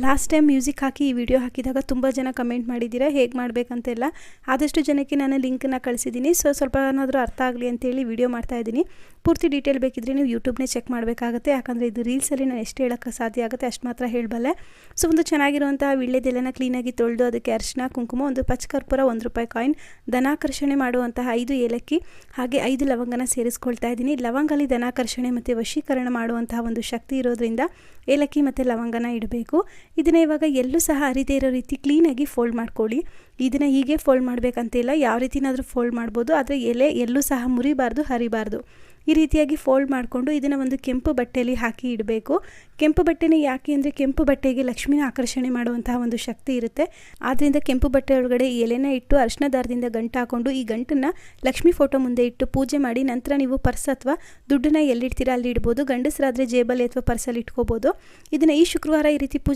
Last time music ಹಾಕಿ ಈ video ಹಾಕಿದಾಗ ತುಂಬ ಜನ ಕಮೆಂಟ್ ಮಾಡಿದ್ದೀರಾ ಹೇಗೆ ಮಾಡಬೇಕಂತೆಲ್ಲ. ಆದಷ್ಟು ಜನಕ್ಕೆ ನಾನು ಲಿಂಕನ್ನು ಕಳಿಸಿದ್ದೀನಿ. ಸ್ವಲ್ಪ ಏನಾದರೂ ಅರ್ಥ ಆಗಲಿ ಅಂತೇಳಿ ವಿಡಿಯೋ ಮಾಡ್ತಾಯಿದ್ದೀನಿ. ಪೂರ್ತಿ ಡೀಟೇಲ್ ಬೇಕಿದ್ರೆ ನೀವು ಯೂಟ್ಯೂಬ್ನೇ ಚೆಕ್ ಮಾಡಬೇಕಾಗುತ್ತೆ. ಯಾಕಂದರೆ ಇದು ರೀಲ್ಸಲ್ಲಿ ನಾನು ಎಷ್ಟು ಹೇಳೋಕ್ಕೆ ಸಾಧ್ಯ ಆಗುತ್ತೆ ಅಷ್ಟು ಮಾತ್ರ ಹೇಳಬಲ್ಲೆ. ಒಂದು ಚೆನ್ನಾಗಿರುವಂತಹ ವಿಳ್ಳೆದೆಲೆನ ಕ್ಲೀನಾಗಿ ತೊಳೆದು ಅದಕ್ಕೆ ಅರಿಶಿನ, ಕುಂಕುಮ, ಒಂದು ಪಚ್ಚಕರ್ಪೂರ, ₹1 ಕಾಯಿನ್, ಧನಾಕರ್ಷಣೆ ಮಾಡುವಂತಹ 5 ಏಲಕ್ಕಿ ಹಾಗೆ 5 ಲವಂಗನ ಸೇರಿಸ್ಕೊಳ್ತಾ ಇದ್ದೀನಿ. ಲವಂಗಲ್ಲಿ ಧನಾಕರ್ಷಣೆ ಮತ್ತು ವಶೀಕರಣ ಮಾಡುವಂತಹ ಒಂದು ಶಕ್ತಿ ಇರೋದ್ರಿಂದ ಏಲಕ್ಕಿ ಮತ್ತು ಲವಂಗನ ಇಡಬೇಕು. ಇದನ್ನು ಇವಾಗ ಎಲ್ಲೂ ಸಹ ಅರಿದೇ ಇರೋ ರೀತಿ ಕ್ಲೀನಾಗಿ ಫೋಲ್ಡ್ ಮಾಡ್ಕೊಳ್ಳಿ. ಇದನ್ನು ಹೀಗೆ ಫೋಲ್ಡ್ ಮಾಡಬೇಕಂತಿಲ್ಲ, ಯಾವ ರೀತಿನಾದರೂ ಫೋಲ್ಡ್ ಮಾಡ್ಬೋದು. ಆದರೆ ಎಲೆ ಎಲ್ಲೂ ಸಹ ಮುರಿಬಾರ್ದು, ಹರಿಬಾರ್ದು. ಈ ರೀತಿಯಾಗಿ ಫೋಲ್ಡ್ ಮಾಡಿಕೊಂಡು ಇದನ್ನು ಒಂದು ಕೆಂಪು ಬಟ್ಟೆಯಲ್ಲಿ ಹಾಕಿ ಇಡಬೇಕು. ಕೆಂಪು ಬಟ್ಟೆನೇ ಯಾಕೆ ಅಂದರೆ ಕೆಂಪು ಬಟ್ಟೆಗೆ ಲಕ್ಷ್ಮಿನ ಆಕರ್ಷಣೆ ಮಾಡುವಂತಹ ಒಂದು ಶಕ್ತಿ ಇರುತ್ತೆ. ಆದ್ದರಿಂದ ಕೆಂಪು ಬಟ್ಟೆ ಒಳಗಡೆ ಎಲೆನ ಇಟ್ಟು ಅರಿಶಿನ ದಾರದಿಂದ ಗಂಟು ಹಾಕೊಂಡು ಈ ಗಂಟನ್ನು ಲಕ್ಷ್ಮಿ ಫೋಟೋ ಮುಂದೆ ಇಟ್ಟು ಪೂಜೆ ಮಾಡಿ ನಂತರ ನೀವು ಪರ್ಸ್ ಅಥವಾ ದುಡ್ಡನ್ನ ಎಲ್ಲಿಡ್ತೀರಾ ಅಲ್ಲಿ ಇಡ್ಬೋದು. ಗಂಡಸರಾದರೆ ಜೇಬಲ್ಲಿ ಅಥವಾ ಪರ್ಸಲ್ಲಿ ಇಟ್ಕೋಬೋದು. ಇದನ್ನು ಈ ಶುಕ್ರವಾರ ಈ ರೀತಿ ಪೂಜೆ